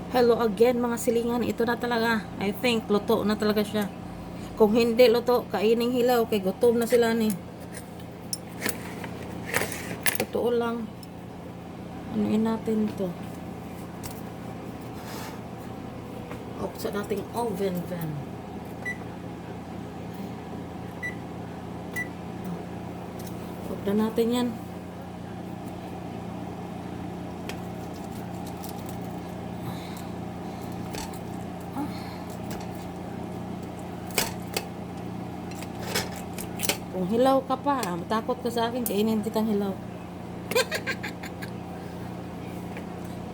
Hello again mga silingan. Ito na talaga. I think luto na talaga siya. Kung hindi luto, kaining hilaw. Kay gutom na sila ni. Totoo lang. Anuin natin to. Buksan nating oven fan. Huwag na natin yan. Kung hilaw ka pa, matakot ka sa akin, kainin kitang hilaw.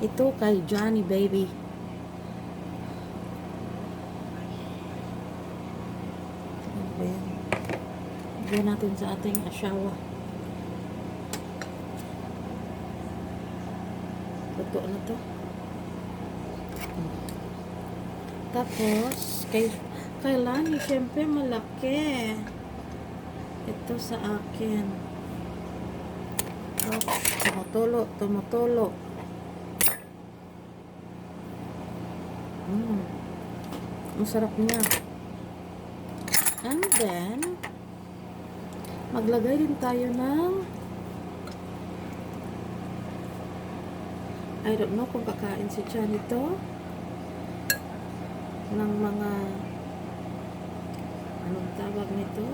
Ito kay Johnny baby. Lagyan natin sa ating asawa. Luto na to. Tapos, kay Lani, syempre malaki. Ito sa akin. Oh, tumutulo. Masarap niya. And then, maglagay din tayo ng, I don't know kung kakain si Chan ito, ng mga, anong tawag nito?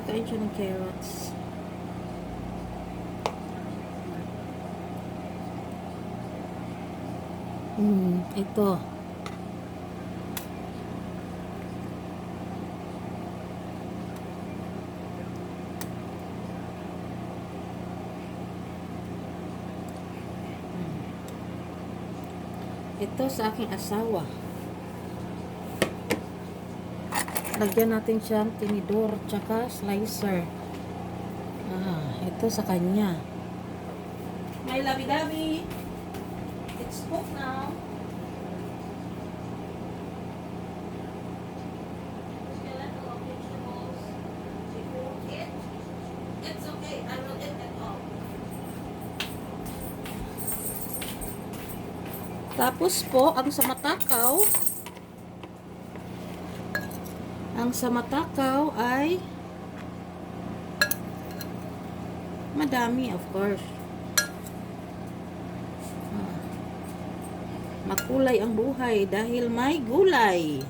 Kakain siya ng carrots. Ito. Ito sa aking asawa. Lagyan natin siyang tinidor tsaka slicer. Ito sa kanya. My lovey-dovey. It's cooked now. It's okay. I will eat it all. Tapos po, ang sa matakaw ay madami, of course. Makulay ang buhay dahil may gulay.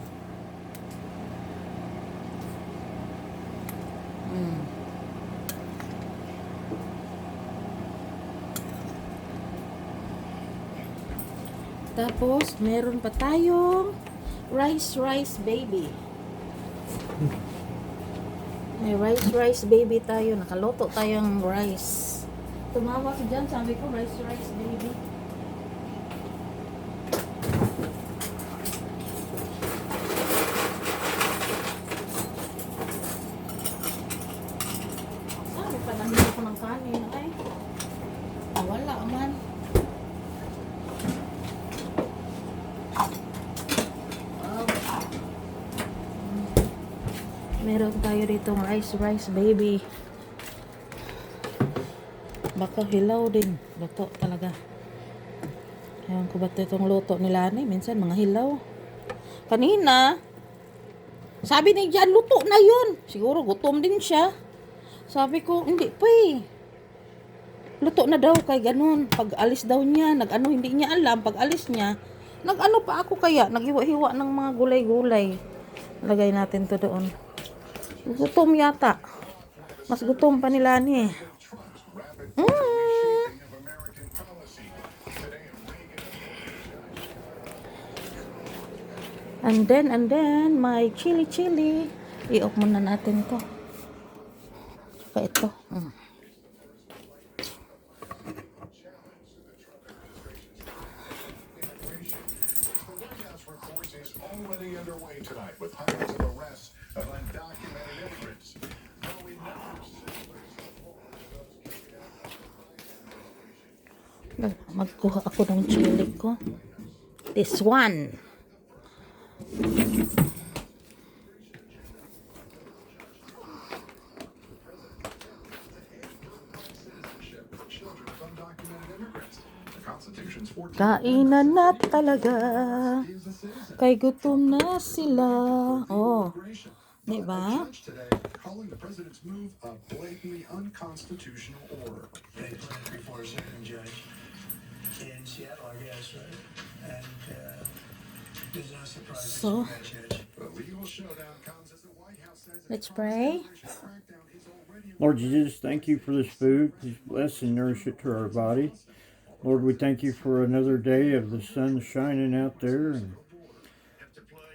Tapos, meron pa tayong rice baby. May rice baby tayo. Nakaluto tayong rice. Tumawa si Jan, sabi ko, rice baby. Sabi pa lang ko ng kanin. Ay, wala man. Meron tayo ditong rice baby. Baka hilaw din. Luto talaga. Ewan ko ba itong luto nila ni? Minsan mga hilaw. Kanina, sabi ni Jan, luto na yun. Siguro gutom din siya. Sabi ko, hindi pa eh. Luto na daw kay ganun. Pag alis daw niya, nag-ano, hindi niya alam. Pag alis niya, nag-ano pa ako kaya? Naghiwa-hiwa ng mga gulay-gulay. Lagay natin to doon. Gutom yata. Mas gutom pa nila ni. And then, my chili. I-off muna natin to. Saka ito. Already underway tonight with hundreds of arrests of undocumented immigrants. Magkuha ako ng chili ko. This one. Constitution's 14th Kainan na talaga. is a citizen. Kay gutom na sila. Oh, Immigration. di A ba? judge today calling the president's move a blatantly unconstitutional order. They put it before a certain judge in Seattle, I guess, right? And there's no surprise So, from that judge. The legal showdown comes as the White House says its let's pray. immigration crackdown is already Lord Jesus, thank you for this food. Please bless and nourish it to our body. Lord, we thank you for another day of the sun shining out there. And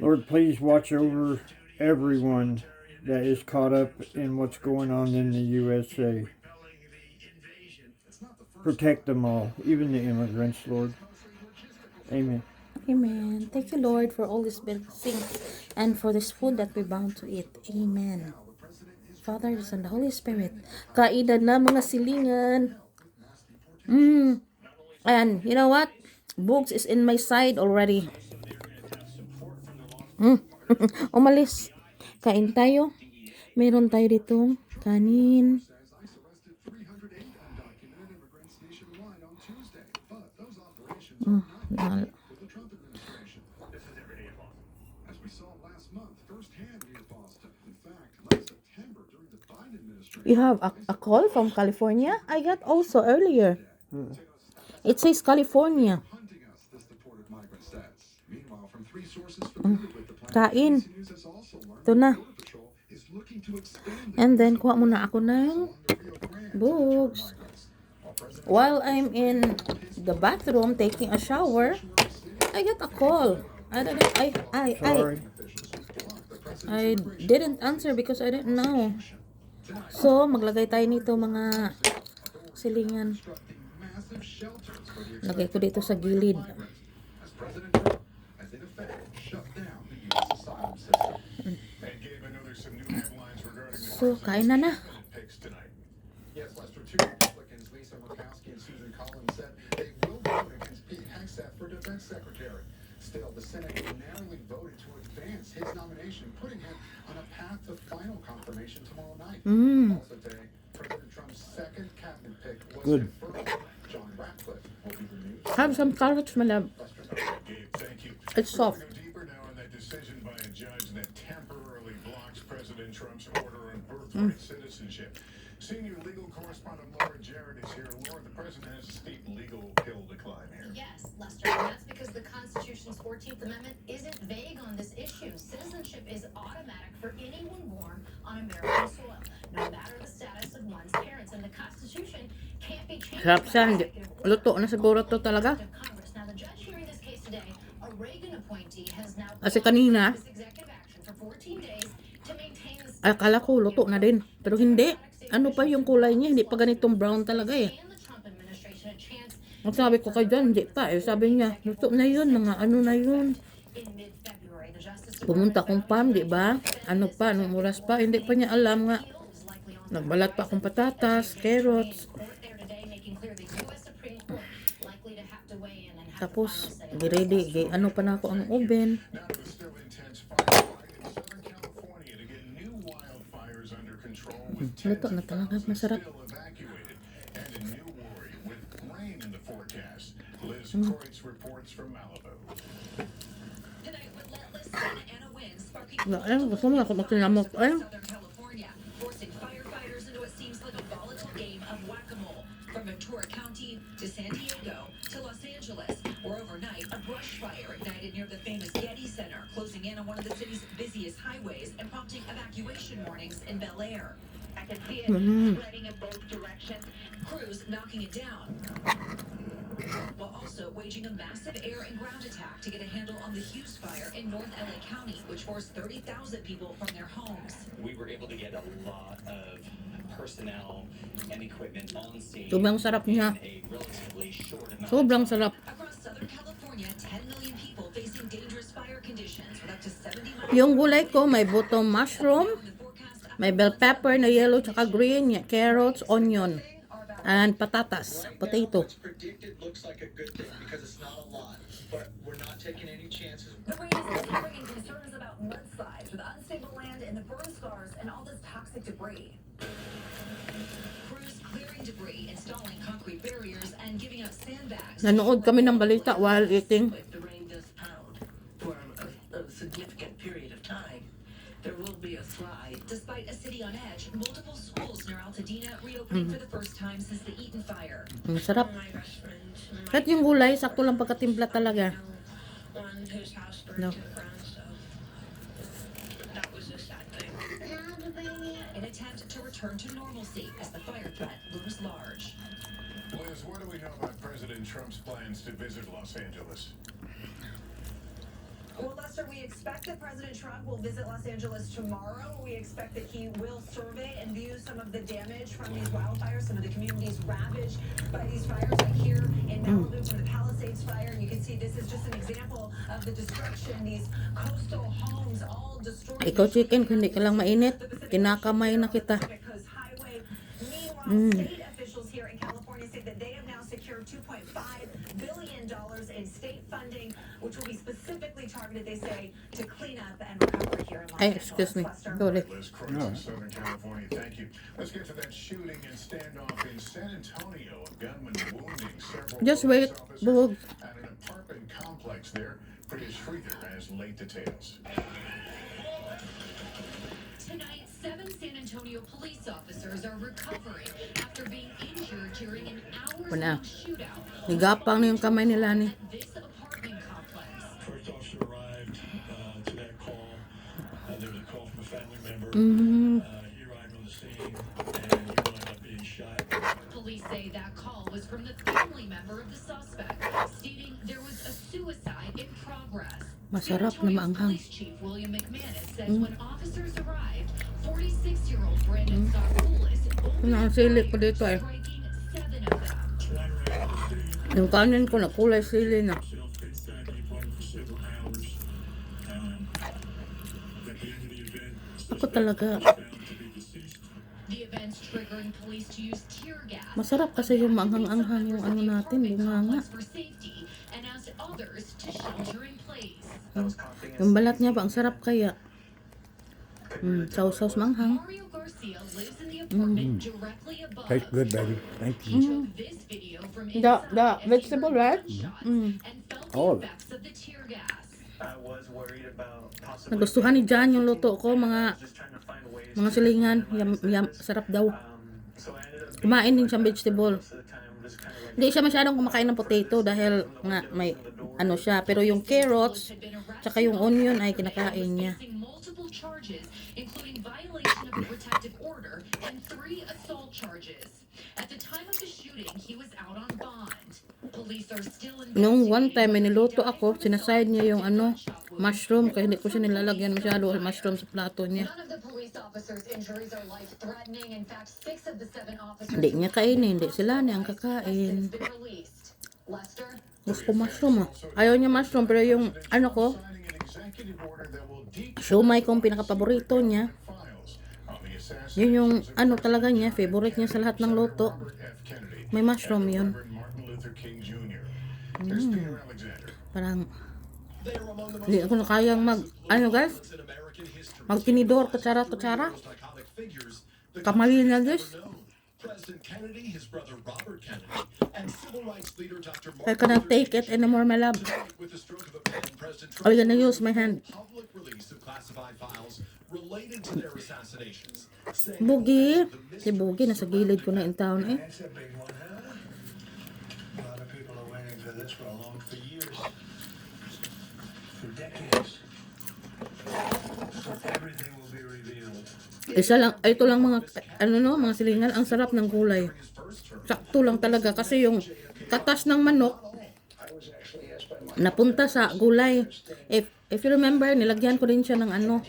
Lord, please watch over everyone that is caught up in what's going on in the USA. Protect them all, even the immigrants, Lord. Amen. Amen. Thank you, Lord, for all these blessings and for this food that we're bound to eat. Amen. Father, Son, and the Holy Spirit. Kainan na mga silingan. And you know what? Books is in my side already. Umalis. Kain tayo. Meron tayo ditong kanin. ICE arrested 308 undocumented immigrants nationwide on Tuesday, but those operations are not with the Trump administration. This is every day in Boston. As we saw last month, firsthand near Boston. In fact, last September during the Biden administration. You have a call from California? I got also earlier. It says California. Hunting us, this deported migrant says. Meanwhile, from three sources familiar with the plan, Kain. ABC News has also learned Ito na. that Border Patrol is looking to expand the And then, kuha muna ako ng Rio Grande to books. deter migrants. While President While I'm in the bathroom taking a shower, I got a call. Sorry. I didn't answer because I didn't know. So, maglagay tayo nito mga silingan. massive shelters for the Lagay ko dito sa gilid. as President Trump has in effect shut down the U.S. asylum system. And gave another some new headlines regarding the So, kain na na. picks tonight. Yes, Lester, two Republicans, Lisa Murkowski and Susan Collins, said they will vote against Pete Hegseth for defense secretary. Still, the Senate narrowly voted to advance his nomination, putting him on a path to final confirmation tomorrow night. Also today, President Trump's second cabinet pick was Good. confirmed. John Ratcliffe will be the new Have some carrots, my love. Gabe, thank you. It's soft. We're gonna go deeper now on that decision by a judge that temporarily blocks President Trump's order on birthright citizenship. Senior legal correspondent Laura Jarrett is here. Laura, the president has a steep legal hill to climb here. Yes, Lester, and that's because the Constitution's 14th Amendment isn't vague on this issue. Citizenship is automatic for anyone born on American soil, no matter the status of one's parents, and the Constitution can't be changed. Sarap by siya. executive Luto order na siguro to talaga. of Congress. Now, the judge hearing this case today, a Reagan appointee, has now Kasi blocked kanina, this executive action for 14 days to maintain the akala ko luto na din. Pero hindi. Ano pa yung kulay niya? Hindi pa ganitong brown talaga eh. and the Trump administration a chance Ang sabi ko kay John, hindi pa eh. Sabi niya, luto na yun, mga ano na yun. in mid-February. The Justice Pumunta akong PAM, di ba? Ano pa, anong oras pa? Hindi pa niya alam nga. is likely on Nagbalat pa akong patatas, carrots. court there today, making clear the U.S. Supreme Court likely to have to weigh in and have Tapos, the final say. ready. Ano pa na ako ang oven. Now to the still intense firefight in Southern California to get new wildfires under control with Luto tens na of talaga, thousands masarap. still evacuated. And a new worry with rain in the forecast. Liz Kreutz reports from Malibu. Tonight, relentless sun and a wind sparking Ayun, gusto mo ako magsinamot. Ayun. Southern California, forcing firefighters into what seems like a volatile game of whack-a-mole. From Ventura County to San Diego to Los Angeles, where overnight a brush fire ignited near the famous Getty Center, closing in on one of the city's busiest highways and prompting evacuation warnings in Bel Air. I can see it spreading in both directions. Crews knocking it down, while also waging a massive air and ground attack to get a handle on the Hughes fire in North LA County, which forced 30,000 people from their homes. We were able to get a lot of personnel and equipment on scene Sobrang sarap niya. in a relatively short amount Sobrang of time. sarap. Across Southern California, 10 million people facing dangerous fire conditions with up to 70 miles Yung gulay ko, may butong mushroom, the forecast. may bell pepper na yellow, tsaka green, carrots, onion, and patatas, potato. What's predicted looks like a good thing because it's not a lot, but we're not taking any chances. The rain is also bringing concerns about mudslides with unstable land and the burn scars and all this toxic debris. Crews clearing debris, installing concrete barriers, and giving out sandbags Nanood kami ng balita while eating. If the rain does pound for a significant period of time, there will be a slide. Despite a city on edge, multiple schools near Altadena reopening for the first time since the Eaton fire. Masarap. My best friend, Kahit yung gulay, sakto lang pagkatimpla talaga. one whose house No. burned to the ground, so that was a sad thing. An attempt to return to normalcy as the fire threat looms large. Liz, what do we know about President Trump's plans to visit Los Angeles? Well, Lester, we expect that President Trump will visit Los Angeles tomorrow. We expect that he will survey and view some of the damage from these wildfires, some of the communities ravaged by these fires, like here in Malibu from the Palisades fire. And you can see this is just an example of the destruction. These coastal homes all destroyed. Ikaw chicken, kung hindi ka lang mainit, kinakamay na kita. Coast Highway. Meanwhile, state officials here in California say that they have now secured $2.5 billion in state funding, which will be specifically targeted, they say, to clean up and recover here in Los Ay, Angeles. excuse me. Lester? Sorry. Liz Cruz in Southern California, thank you. Let's get to that shooting and standoff in San Antonio. A gunman wounding several Just police wait, officers Bug. at an apartment complex there. Priya Sridhar has late details. Tonight, 7 San Antonio police officers are recovering after being injured during an Wala. hours-long shootout Nigapang na yung kamay nila ni. at this apartment complex. First officer arrived to that call. There was a call from a family member. He arrived on the scene and he wound up being shot. Police say that call was from the family member of the suspect, stating there was a suicide in progress. Masarap San na Antonio's maanghang. Police Chief William McManus says when officers arrived, 46-year-old Brandon Sarkulis Ano ang sili ko dito eh. striking 7 of them. Yung kanin ko na kulay sili na. Self-paced back in the apartment for several hours. At the end of the event, Ako talaga. found to be deceased. The events triggering police to use tear gas. Masarap kasi yung maanghang-anghang yung ano natin, bunganga. For safety and asked others to shelter in place. Yung balat niya ba, ang sarap kaya. Sausaws manghang. Mario Garcia lives in the apartment directly above. Tastes good, baby. Thank He you. took this video from The inside as he vegetable, heard right? gunshots Mm. and felt All of the it. effects of the tear gas. I was worried about possibly. Nagustuhan ni Jan yung luto ko, mga Just trying to find ways mga to silingan. minimize Yam, this. sarap daw. So I ended up Kumain din siyang vegetable. most of the time just kind of like Hindi siya masyadong kumakain ng potato dahil nga may ano siya. Pero yung carrots, Had been arrested tsaka yung onion ay and kinakain was niya. facing multiple charges, including violation of a protective order and 3 assault charges. At the time of the shooting, he was out on bond. Police are still Nung one time may investigating niluto whether he ako, died from sinaside niya yung ano, gunshot wounds. mushroom. Kaya hindi ko siya nilalagyan masyado mushroom sa plato niya. None of the police officers' injuries are life-threatening. In fact, 6 of the 7 officers Hindi niya kainin, hindi sila niya ang have kakain. since been released. Lester? Gusto mushroom ah. Ayaw niya mushroom, pero yung ano ko, Signing an executive order that will siomay kong pinakapaborito niya. files on the Yun yung assassinations of ano talaga niya, favorite niya sa lahat ng luto. Robert F. Kennedy May mushroom and yun. Reverend Martin Luther King Jr. Here's Peter Alexander. Parang, hindi ako na kayang ano guys, magtinidor, kutsara-kutsara. Kamali na guys. President Kennedy, his brother Robert Kennedy, and civil rights leader Dr. I cannot take it anymore, my love. with the stroke of a pen, President I'm Trump gonna use my hand. public release of classified files related to their assassinations. Saying Bugi. Si Bugi, nasa gilid ko na in town eh. That's a big one, huh? A lot of people are waiting for this for years, for decades. Everything will be revealed. Isa lang, ito lang mga, ano no, mga silingan. Ang sarap ng gulay. Sakto lang talaga kasi yung katas ng manok, napunta sa gulay. If you remember, nilagyan ko din siya ng ano,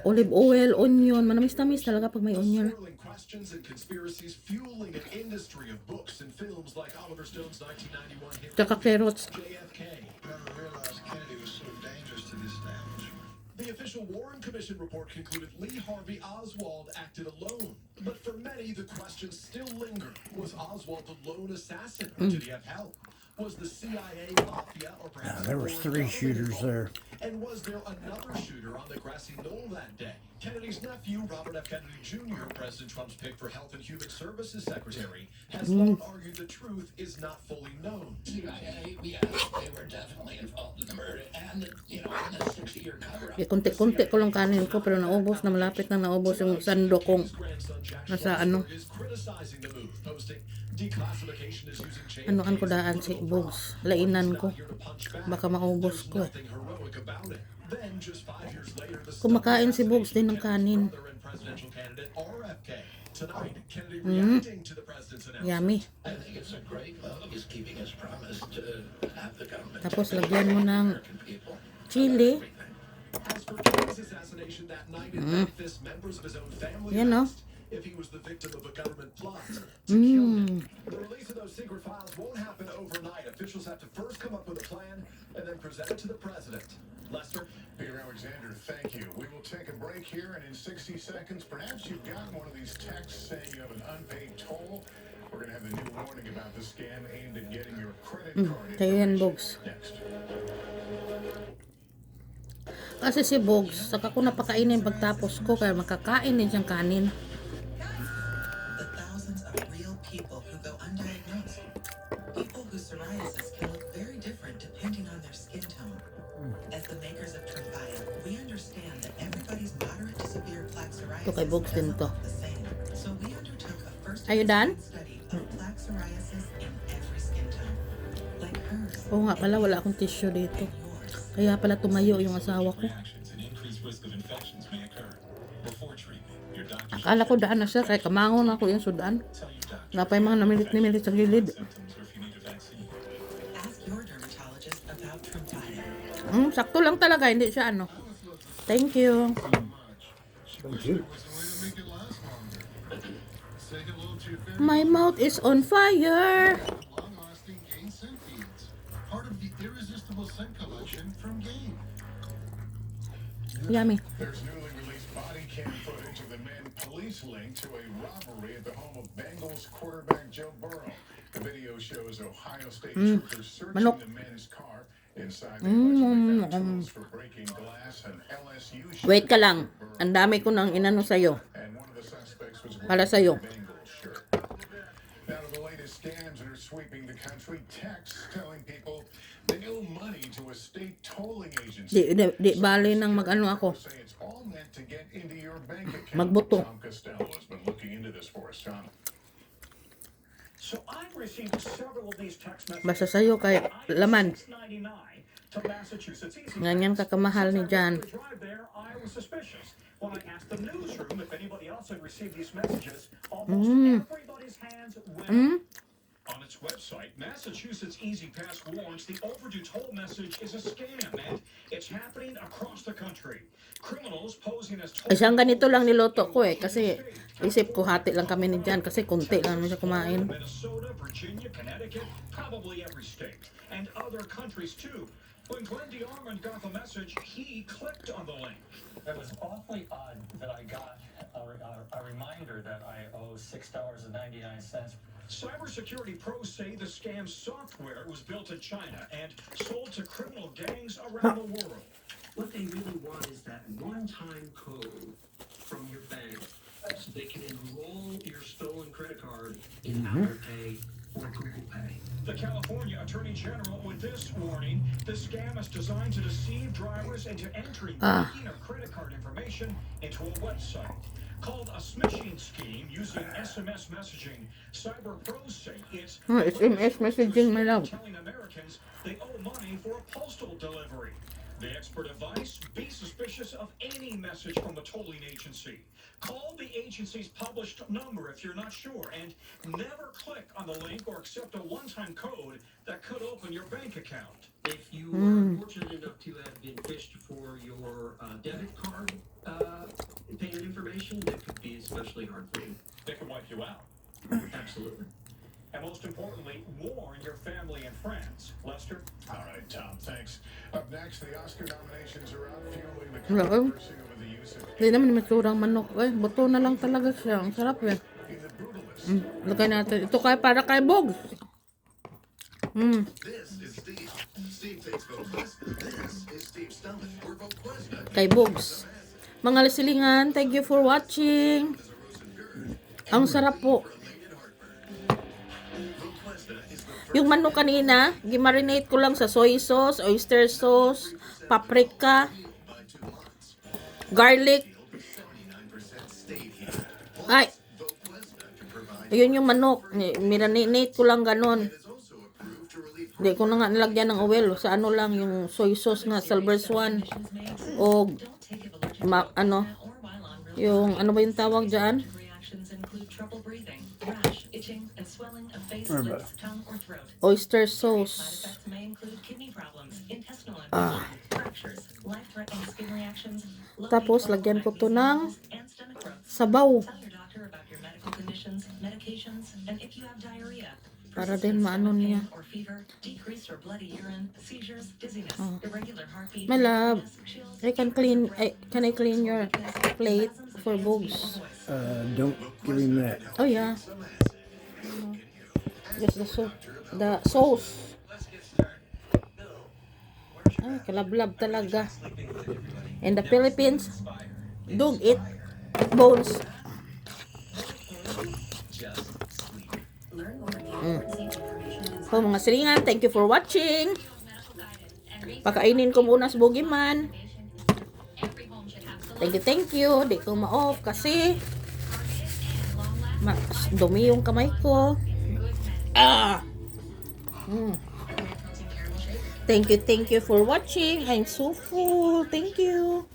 olive oil, onion. Manamis-tamis talaga pag may onion. swirling questions and conspiracies fueling an industry of books and films like Oliver Stone's 1991 hit Tsaka carrots. JFK. Never realized Kennedy was so dangerous to the establishment. The official Warren Commission report concluded Lee Harvey Oswald acted alone. But for many, the questions still linger. Was Oswald the lone assassin, or did he have help? Was the CIA mafia or perhaps There was 3 shooters there. And was there another shooter on the grassy knoll that day? Kennedy's nephew, Robert F. Kennedy Jr., President Trump's pick for Health and Human Services Secretary, has long argued the truth is not fully known. CIA, yeah, they were definitely involved in the murder and, in the 60-year cover-up. Konti-konti ko lang kanin ko pero naubos na, malapit na naubos yung sando kong His grandson, Jack nasa ano. Schwarzenberg, is criticizing the move, posting declassification is using JFK's Ano ko daan si Bugs. Lainan ko. Baka maubos ko eh. nothing heroic about it. Then, just 5 years later, the Kumakain si Bugs din ng kanin. brother and presidential candidate RFK. Tonight, Kennedy reacting to the president's announcement. Yummy. I think it's a great move. He's keeping his promise to have the government. Tapos lagyan mo ng chili. As for Kennedy's assassination that night in Memphis, members of his own family Yan, no? asked if he was the victim of a government plot to kill him. The release of those secret files won't happen overnight. Officials have to first come up with a plan and then present it to the president. Lester? Peter Alexander, thank you. We will take a break here, and in 60 seconds, perhaps you've gotten one of these texts saying you have an unpaid toll. We're going to have a new warning about the scam aimed at getting your credit card Kaya yan, information. Bugs. Next. Kasi si Bugs, saka ko napakainin pagtapos ko kaya makakain din siyang kanin. The thousands of real people who go undiagnosed. People whose psoriasis can look very different depending on their skin tone. As the makers of Tremfya, we understand that everybody's moderate to severe plaque Ito kay psoriasis Bugs din doesn't to. look the same. So we undertook a first Are you done? study of plaque psoriasis in every skin tone. Like hers Oo nga pala, wala akong tissue dito. Kaya pala tumayo yung asawa ko. Reactions and increased risk of infections may occur. Before treatment, your doctor Akala ko daan na siya, kaya kamangon ako yung sudan. tell your doctor Napay mga namilit-nimilit sa gilid. symptoms or if you need a vaccine. Ask your dermatologist about Tremfya. Sakto lang talaga, hindi siya ano. Thank you. Say hello to your family. My mouth is on fire. Long-lasting Gain scent beads, part of the irresistible scent collection from Gain. Yummy. There's newly released body cam footage of the men police linked to a robbery at the home of Bengals quarterback Joe Burrow. The video shows Ohio State troopers searching Manok. the men's car. Inside, they allegedly found tools for breaking glass and LSU Wait ka shirts lang. for Burrow. Ang dami ko nang inano sa'yo. And one of the suspects was Para wearing sa'yo. a Bengals shirt. Now to the latest scams that are sweeping the country. Texts telling people they owe money to a state tolling agency. Di bali nang mag-ano ako. Say it's all meant to get into your bank account. Magbuto. Tom Costello has been looking into this for us, Tom. So I've received several of these text messages. Basta sa'yo kay laman. $6.99 to Massachusetts. Easy Ganyan kakamahal ni Jan. Since I drive there, I was suspicious. When I asked the newsroom if anybody else had received these messages, almost everybody's hands went up. On its website, Massachusetts Easy Pass warns the overdue toll message is a scam and it's happening across the country. Criminals posing as toll Isang ganito lang niloto ko eh. Kasi isip ko hati lang kami ni Jan. Kasi konti lang naman siya kumain. Minnesota, Virginia, Connecticut, probably every state, and other countries too. When Glenn DeArmond got the message, he clicked on the link. It was awfully odd that I got a reminder that I owe $6.99. Cybersecurity pros say the scam software was built in China and sold to criminal gangs around the world. What they really want is that one-time code from your bank so they can enroll your stolen credit card in Apple Pay or Google Pay. The California Attorney General with this warning, the scam is designed to deceive drivers into entering banking or credit card information into a website. Called a smishing scheme using SMS messaging, cyber pros say it's SMS messaging, my love. telling Americans they owe money for a postal delivery. The expert advice, be suspicious of any message from the tolling agency. Call the agency's published number if you're not sure, and never click on the link or accept a one-time code that could open your bank account. If you are fortunate enough to have been phished for your debit card payment information, that could be especially hard for you. They could wipe you out. Absolutely. And most importantly, warn your family and friends. Lester? All right, Tom, thanks. Up next, the Oscar nominations are out, fueling the Hello. controversy over the use of Hindi naman maturang manok. Eh, buto na lang talaga siya. Ang sarap eh. in The Brutalist. Lagay natin. Ito kaya para kay Bugs. This is Steve. Steve takes VoQuest. This is Steve's stomach. Or VoQuest. Kay Bugs. Mga lisilingan, thank you for watching. Ang sarap po. Yung manok kanina, gimarinate ko lang sa soy sauce, oyster sauce, paprika, garlic. Ay! Ayun yung manok. Marinate ko lang ganon. Hindi ko na nga nilagyan ng oil. Sa ano lang, yung soy sauce nga, Silver Swan. O, yung, ano ba yung tawag dyan? Oyster sauce. Tapos, lagyan ko to ng sabaw. Para din maano niya. My love, can I clean your plate for Bugs? Don't give him that. Oh yeah. Just the sauce. Ay, kalablab talaga. In the Philippines, dog eat bones. So mga silingan, thank you for watching. Pakainin ko muna sa Boogeyman. Thank you. Di ko ma-off kasi dumi yung kamay ko. Thank you for watching. I'm so full. Thank you.